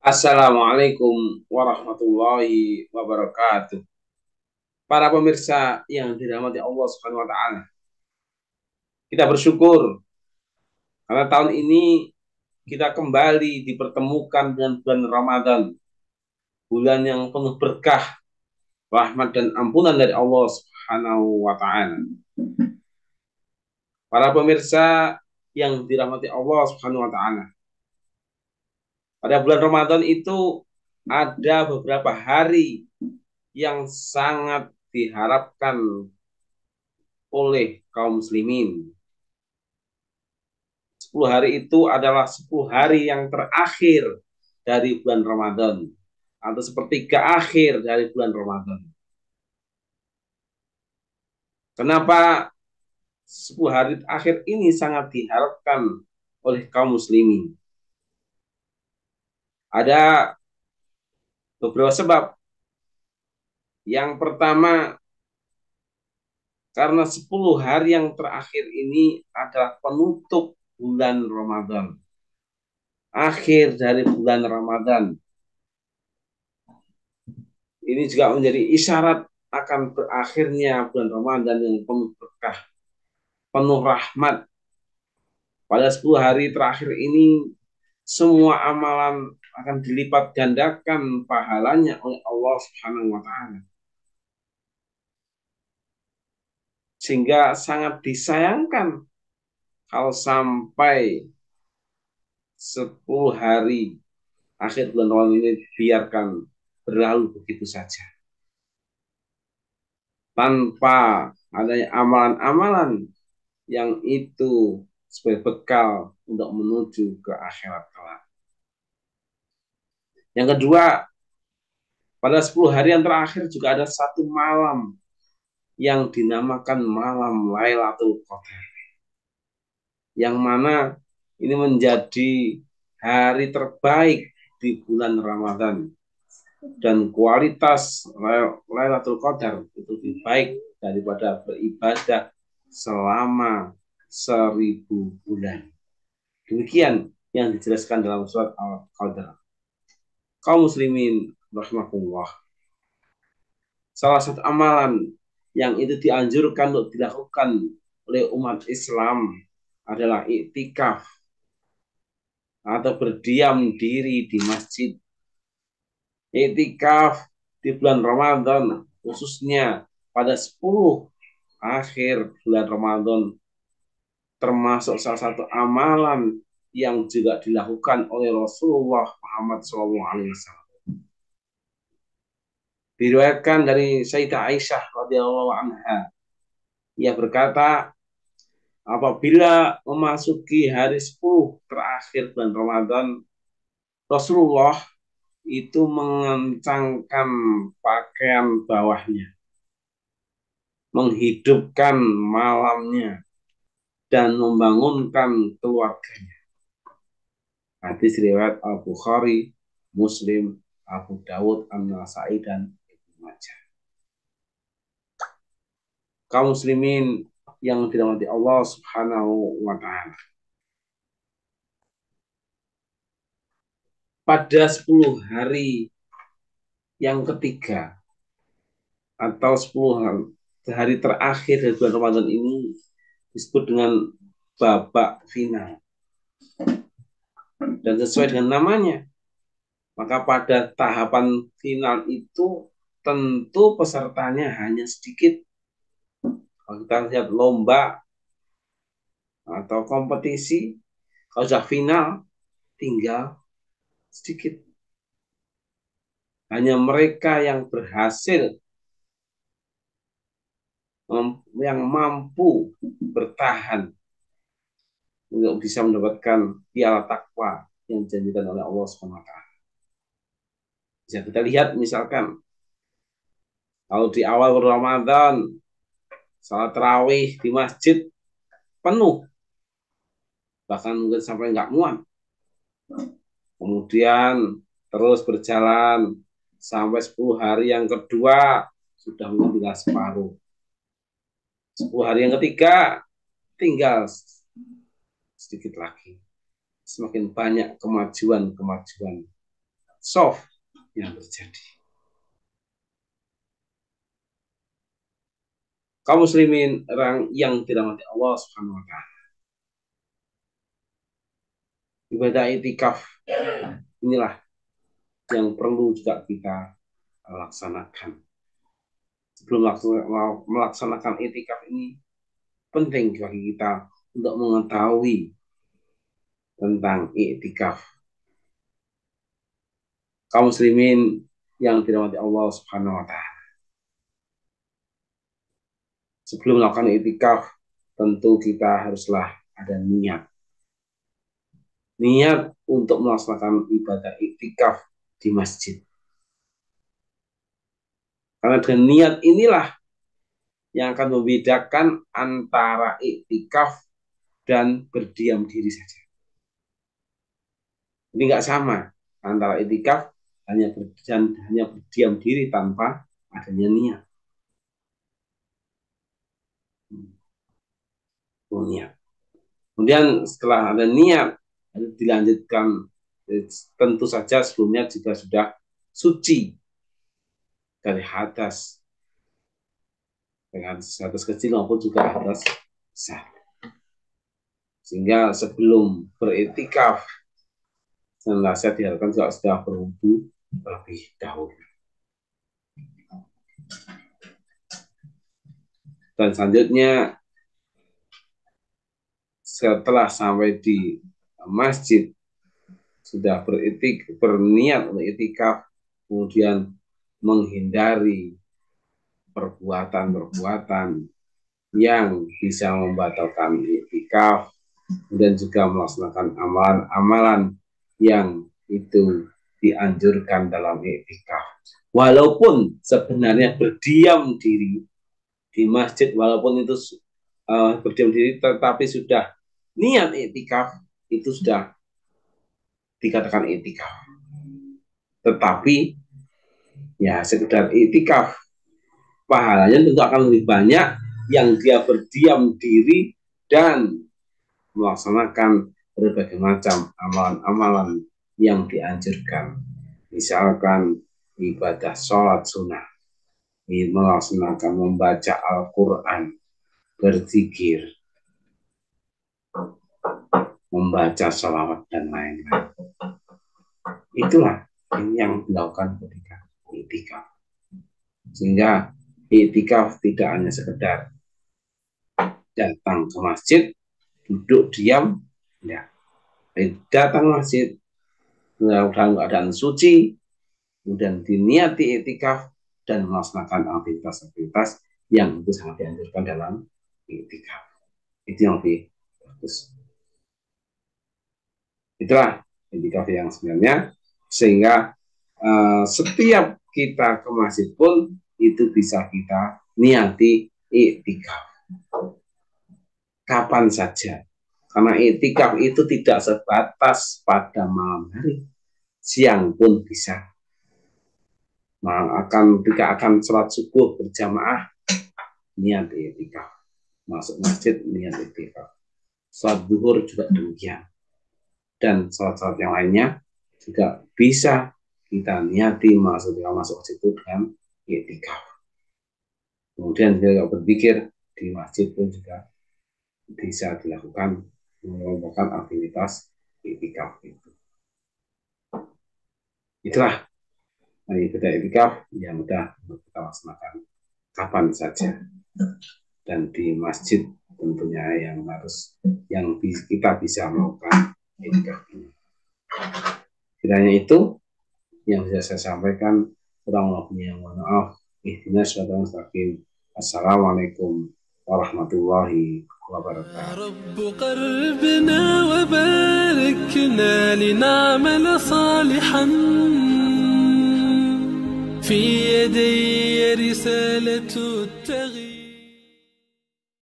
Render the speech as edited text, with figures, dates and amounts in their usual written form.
Assalamualaikum warahmatullahi wabarakatuh. Para pemirsa yang dirahmati Allah Subhanahu wa taala. Kita bersyukur karena tahun ini kita kembali dipertemukan dengan bulan Ramadan. Bulan yang penuh berkah, rahmat dan ampunan dari Allah Subhanahu wa taala. Para pemirsa yang dirahmati Allah Subhanahu wa taala. Pada bulan Ramadan itu ada beberapa hari yang sangat diharapkan oleh kaum muslimin. 10 hari itu adalah 10 hari yang terakhir dari bulan Ramadan atau sepertiga akhir dari bulan Ramadan. Kenapa 10 hari akhir ini sangat diharapkan oleh kaum muslimin? Ada beberapa sebab. Yang pertama, karena 10 hari yang terakhir ini adalah penutup bulan Ramadan. Akhir dari bulan Ramadan. Ini juga menjadi isyarat akan berakhirnya bulan Ramadan yang penuh berkah, penuh rahmat. Pada 10 hari terakhir ini, semua amalan akan dilipat gandakan pahalanya oleh Allah Subhanahu wa taala. Sehingga sangat disayangkan kalau sampai 10 hari akhir bulan Ramadan ini biarkan berlalu begitu saja. Tanpa adanya amalan-amalan yang itu sebagai bekal untuk menuju ke akhirat kelak. Yang kedua, pada 10 hari yang terakhir juga ada satu malam yang dinamakan malam Lailatul Qadar. Yang mana ini menjadi hari terbaik di bulan Ramadan. Dan kualitas Lailatul Qadar itu lebih baik daripada beribadah selama 1000 bulan. Demikian yang dijelaskan dalam surat Al-Qadar. Kaum muslimin rahimakumullah. Salah satu amalan yang itu dianjurkan untuk dilakukan oleh umat Islam adalah iktikaf atau berdiam diri di masjid. Iktikaf di bulan Ramadan, khususnya pada 10 akhir bulan Ramadan, termasuk salah satu amalan yang juga dilakukan oleh Rasulullah Muhammad SAW. Diriwayatkan dari Sayyidah Aisyah radhiyallahu anha, ia berkata, apabila memasuki hari 10 terakhir bulan Ramadan, Rasulullah itu mengencangkan pakaian bawahnya, menghidupkan malamnya, dan membangunkan keluarganya. Hadis riwayat Al-Bukhari, Muslim, Abu Dawud, An-Nasai, dan Ibnu Majah. Kaum muslimin yang dirahmati Allah Subhanahu wa taala. Pada 10 hari yang ketiga atau 10 hari terakhir dari bulan Ramadan ini disebut dengan babak final. Dan sesuai dengan namanya, maka pada tahapan final itu tentu pesertanya hanya sedikit. Kalau kita lihat lomba atau kompetisi, kalau sudah final tinggal sedikit. Hanya mereka yang berhasil, yang mampu bertahan untuk bisa mendapatkan piala takwa yang dijanjikan oleh Allah SWT. Bisa kita lihat misalkan kalau di awal Ramadan salat tarawih di masjid penuh, bahkan mungkin sampai nggak muat. Kemudian terus berjalan sampai 10 hari yang kedua sudah mungkin tinggal separuh. 10 hari yang ketiga tinggal sedikit lagi. Semakin banyak kemajuan soft yang terjadi. Kaum muslimin yang dirahmati Allah Subhanahu wa taala. Ibadah itikaf inilah yang perlu juga kita laksanakan. Sebelum melaksanakan itikaf ini, penting bagi kita untuk mengetahui tentang itikaf. Kaum muslimin yang dirahmati Allah Subhanahu wa taala. Sebelum melakukan itikaf, tentu kita haruslah ada niat. Niat untuk melaksanakan ibadah itikaf di masjid. Karena dengan niat inilah yang akan membedakan antara iktikaf dan berdiam diri saja. Ini nggak sama antara iktikaf hanya berdiam diri tanpa adanya niat. Niat. Kemudian setelah ada niat dilanjutkan, tentu saja sebelumnya juga sudah suci dari hadas, dengan hadas kecil maupun juga hadas besar. Sehingga sebelum beriktikaf, saya diharapkan juga sudah berwudu terlebih dahulu. Dan selanjutnya, setelah sampai di masjid, sudah berniat untuk itikaf, kemudian menghindari perbuatan-perbuatan yang bisa membatalkan itikaf, dan juga melaksanakan amalan-amalan yang itu dianjurkan dalam itikaf. Walaupun sebenarnya berdiam diri di masjid, walaupun itu berdiam diri, tetapi sudah niat itikaf, itu sudah dikatakan itikaf. Tetapi ya sekedar itikaf, pahalanya tentu akan lebih banyak yang dia berdiam diri dan melaksanakan berbagai macam amalan-amalan yang dianjurkan. Misalkan ibadah sholat sunnah, melaksanakan membaca Al-Quran, berzikir, membaca sholawat, dan lain-lain. Itulah yang dilakukan ketika itikaf. Sehingga itikaf tidak hanya sekedar datang ke masjid, duduk diam, ya. Datang masjid dalam keadaan suci, kemudian diniati itikaf dan melaksanakan aktivitas-aktivitas yang itu sangat dianjurkan dalam itikaf. Itu yang lebih bagus. Itulah itikaf yang sebenarnya, sehingga setiap kita ke masjid pun itu bisa kita niati itikaf kapan saja. Karena itikaf itu tidak sebatas pada malam hari, siang pun bisa. Ketika akan sholat subuh berjamaah, niat itikaf. Masuk masjid, niat itikaf. Sholat zuhur juga demikian. Dan sholat-sholat yang lainnya juga bisa kita niati masuk situ dengan itikaf. Kemudian kita berpikir di masjid pun juga bisa dilakukan, melakukan aktivitas itikaf itu. Itulah ibadah itikaf yang mudah untuk kita laksanakan kapan saja, dan di masjid tentunya yang kita bisa melakukan itikaf ini. Kiranya itu yang bisa saya sampaikan. Kurang lebihnya mohon maaf. Ihdinas siratal mustaqim. Assalamualaikum warahmatullahi وبركاته. رب قلبنا وباركنا لنعمل صالحا في يدي رسالة التغيير.